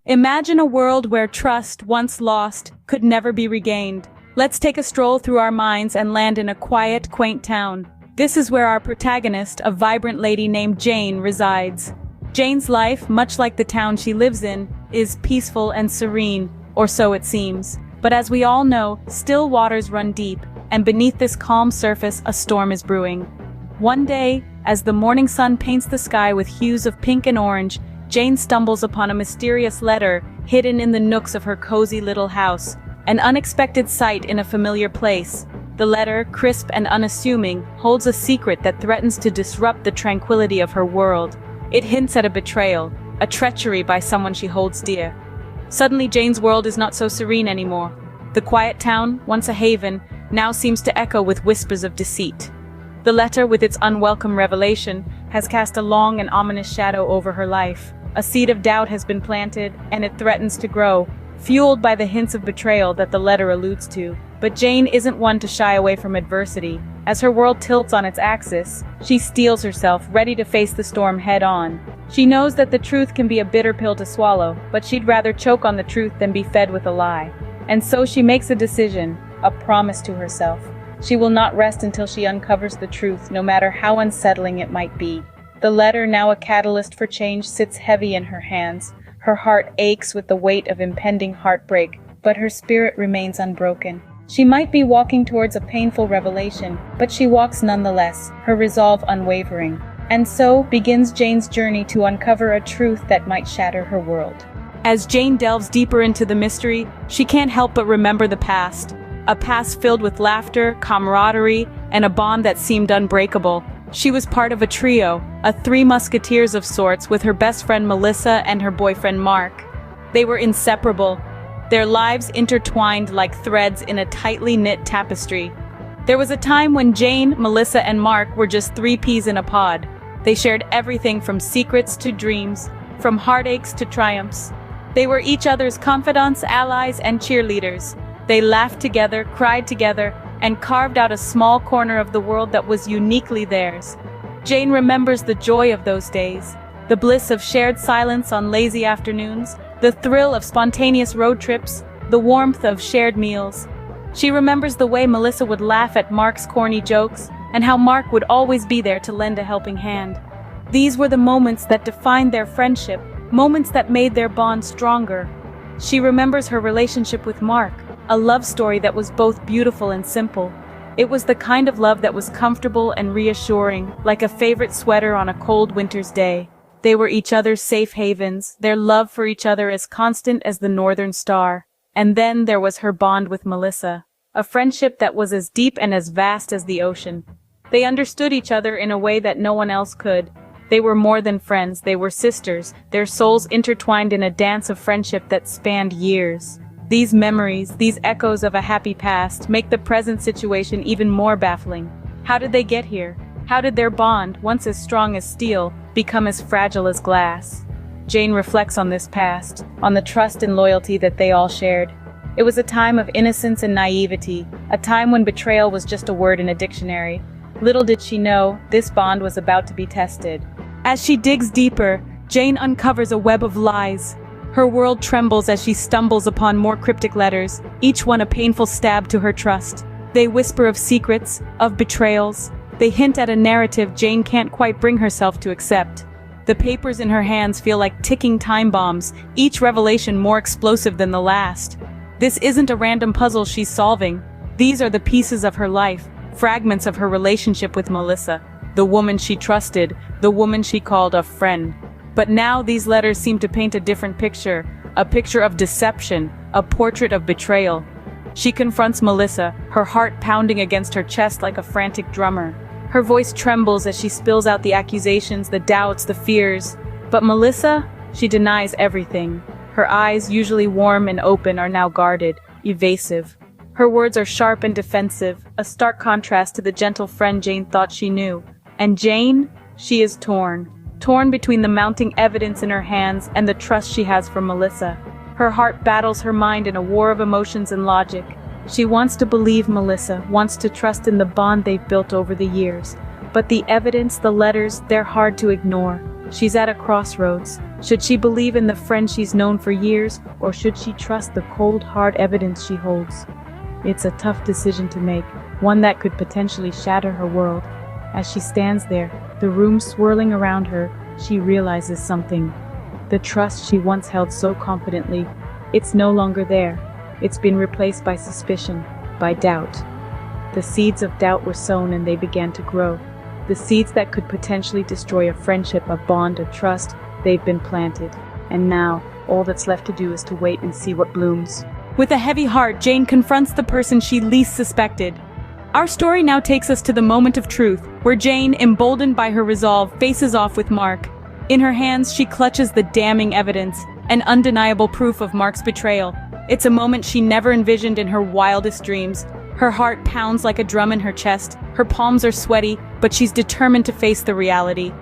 Imagine a world where trust, once lost, could never be regained. Let's take a stroll through our minds and land in a quiet, quaint town. This is where our protagonist, a vibrant lady named Jane, resides. Jane's life, much like the town she lives in, is peaceful and serene, or so it seems. But as we all know, still waters run deep, and beneath this calm surface a storm is brewing. One day, as the morning sun paints the sky with hues of pink and orange, Jane stumbles upon a mysterious letter hidden in the nooks of her cozy little house, an unexpected sight in a familiar place. The letter, crisp and unassuming, holds a secret that threatens to disrupt the tranquility of her world. It hints at a betrayal, a treachery by someone she holds dear. Suddenly Jane's world is not so serene anymore. The quiet town, once a haven, now seems to echo with whispers of deceit. The letter, with its unwelcome revelation, has cast a long and ominous shadow over her life. A seed of doubt has been planted, and it threatens to grow, fueled by the hints of betrayal that the letter alludes to. But Jane isn't one to shy away from adversity. As her world tilts on its axis, she steels herself, ready to face the storm head-on. She knows that the truth can be a bitter pill to swallow, but she'd rather choke on the truth than be fed with a lie. And so she makes a decision, a promise to herself. She will not rest until she uncovers the truth, no matter how unsettling it might be. The letter, now a catalyst for change, sits heavy in her hands. Her heart aches with the weight of impending heartbreak, but her spirit remains unbroken. She might be walking towards a painful revelation, but she walks nonetheless, her resolve unwavering. And so begins Jane's journey to uncover a truth that might shatter her world. As Jane delves deeper into the mystery, she can't help but remember the past. A past filled with laughter, camaraderie, and a bond that seemed unbreakable. She was part of a trio, a three musketeers of sorts, with her best friend Melissa and her boyfriend Mark. They were inseparable, their lives intertwined like threads in a tightly knit tapestry. There was a time when Jane, Melissa, and Mark were just three peas in a pod. They shared everything from secrets to dreams, from heartaches to triumphs. They were each other's confidants, allies, and cheerleaders. They laughed together, cried together, and carved out a small corner of the world that was uniquely theirs. Jane remembers the joy of those days, the bliss of shared silence on lazy afternoons, the thrill of spontaneous road trips, the warmth of shared meals. She remembers the way Melissa would laugh at Mark's corny jokes, and how Mark would always be there to lend a helping hand. These were the moments that defined their friendship, moments that made their bond stronger. She remembers her relationship with Mark, a love story that was both beautiful and simple. It was the kind of love that was comfortable and reassuring, like a favorite sweater on a cold winter's day. They were each other's safe havens, their love for each other as constant as the northern star. And then there was her bond with Melissa, a friendship that was as deep and as vast as the ocean. They understood each other in a way that no one else could. They were more than friends, they were sisters, their souls intertwined in a dance of friendship that spanned years. These memories, these echoes of a happy past, make the present situation even more baffling. How did they get here? How did their bond, once as strong as steel, become as fragile as glass? Jane reflects on this past, on the trust and loyalty that they all shared. It was a time of innocence and naivety, a time when betrayal was just a word in a dictionary. Little did she know, this bond was about to be tested. As she digs deeper, Jane uncovers a web of lies. Her world trembles as she stumbles upon more cryptic letters, each one a painful stab to her trust. They whisper of secrets, of betrayals. They hint at a narrative Jane can't quite bring herself to accept. The papers in her hands feel like ticking time bombs, each revelation more explosive than the last. This isn't a random puzzle she's solving. These are the pieces of her life, fragments of her relationship with Melissa, the woman she trusted, the woman she called a friend. But now these letters seem to paint a different picture, a picture of deception, a portrait of betrayal. She confronts Melissa, her heart pounding against her chest like a frantic drummer. Her voice trembles as she spills out the accusations, the doubts, the fears. But Melissa, she denies everything. Her eyes, usually warm and open, are now guarded, evasive. Her words are sharp and defensive, a stark contrast to the gentle friend Jane thought she knew. And Jane, she is torn between the mounting evidence in her hands and the trust she has for Melissa. Her heart battles her mind in a war of emotions and logic. She wants to believe Melissa, wants to trust in the bond they've built over the years. But the evidence, the letters, they're hard to ignore. She's at a crossroads. Should she believe in the friend she's known for years, or should she trust the cold, hard evidence she holds? It's a tough decision to make, one that could potentially shatter her world. As she stands there, the room swirling around her, she realizes something. The trust she once held so confidently, it's no longer there. It's been replaced by suspicion, by doubt. The seeds of doubt were sown and they began to grow. The seeds that could potentially destroy a friendship, a bond, a trust, they've been planted. And now, all that's left to do is to wait and see what blooms. With a heavy heart, Jane confronts the person she least suspected. Our story now takes us to the moment of truth, where Jane, emboldened by her resolve, faces off with Mark. In her hands, she clutches the damning evidence, an undeniable proof of Mark's betrayal. It's a moment she never envisioned in her wildest dreams. Her heart pounds like a drum in her chest, her palms are sweaty, but she's determined to face the reality.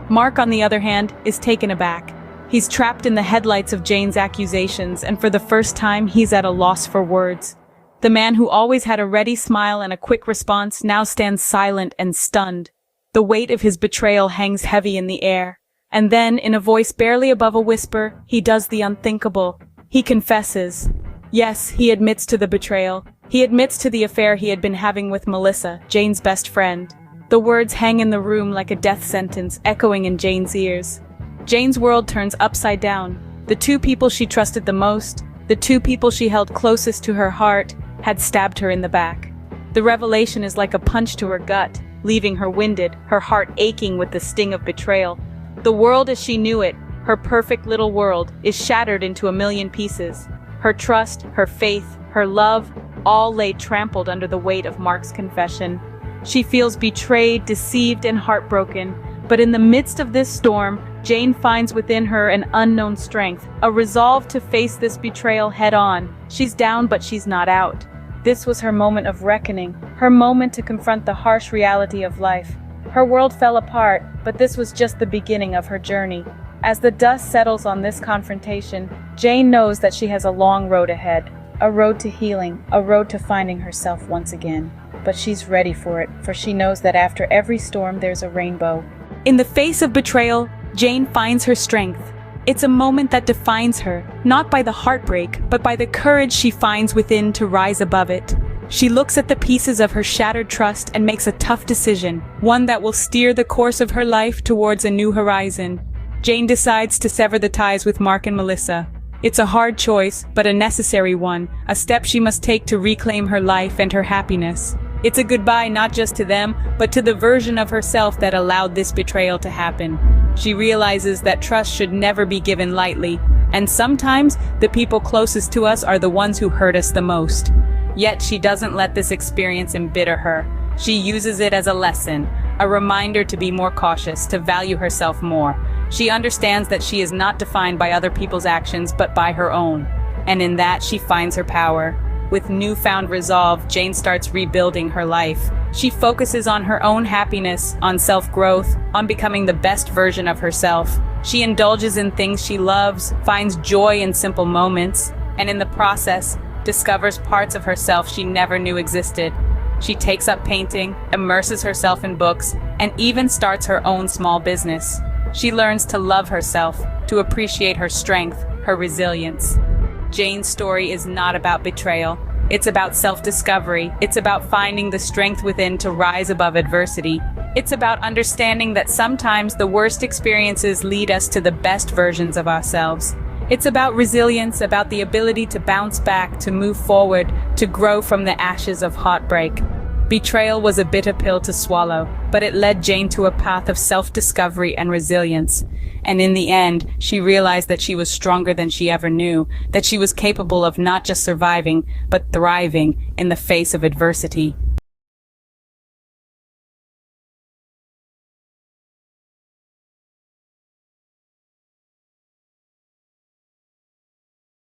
Mark, on the other hand, is taken aback. He's trapped in the headlights of Jane's accusations, and for the first time, he's at a loss for words. The man who always had a ready smile and a quick response now stands silent and stunned. The weight of his betrayal hangs heavy in the air. And then, in a voice barely above a whisper, he does the unthinkable. He confesses. Yes, he admits to the betrayal. He admits to the affair he had been having with Melissa, Jane's best friend. The words hang in the room like a death sentence, echoing in Jane's ears. Jane's world turns upside down. The two people she trusted the most, the two people she held closest to her heart, had stabbed her in the back. The revelation is like a punch to her gut, leaving her winded, her heart aching with the sting of betrayal. The world as she knew it, her perfect little world, is shattered into a million pieces. Her trust, her faith, her love, all lay trampled under the weight of Mark's confession. She feels betrayed, deceived, and heartbroken. But in the midst of this storm, Jane finds within her an unknown strength, a resolve to face this betrayal head-on. She's down, but she's not out. This was her moment of reckoning, her moment to confront the harsh reality of life. Her world fell apart, but this was just the beginning of her journey. As the dust settles on this confrontation, Jane knows that she has a long road ahead, a road to healing, a road to finding herself once again. But she's ready for it, for she knows that after every storm there's a rainbow. In the face of betrayal, Jane finds her strength. It's a moment that defines her, not by the heartbreak, but by the courage she finds within to rise above it. She looks at the pieces of her shattered trust and makes a tough decision, one that will steer the course of her life towards a new horizon. Jane decides to sever the ties with Mark and Melissa. It's a hard choice, but a necessary one, a step she must take to reclaim her life and her happiness. It's a goodbye not just to them, but to the version of herself that allowed this betrayal to happen. She realizes that trust should never be given lightly, and sometimes the people closest to us are the ones who hurt us the most. Yet she doesn't let this experience embitter her. She uses it as a lesson, a reminder to be more cautious, to value herself more. She understands that she is not defined by other people's actions, but by her own. And in that, she finds her power. With newfound resolve, Jane starts rebuilding her life. She focuses on her own happiness, on self-growth, on becoming the best version of herself. She indulges in things she loves, finds joy in simple moments, and in the process, discovers parts of herself she never knew existed. She takes up painting, immerses herself in books, and even starts her own small business. She learns to love herself, to appreciate her strength, her resilience. Jane's story is not about betrayal. It's about self-discovery. It's about finding the strength within to rise above adversity. It's about understanding that sometimes the worst experiences lead us to the best versions of ourselves. It's about resilience, about the ability to bounce back, to move forward, to grow from the ashes of heartbreak. Betrayal was a bitter pill to swallow, but it led Jane to a path of self-discovery and resilience. And in the end, she realized that she was stronger than she ever knew, that she was capable of not just surviving, but thriving in the face of adversity.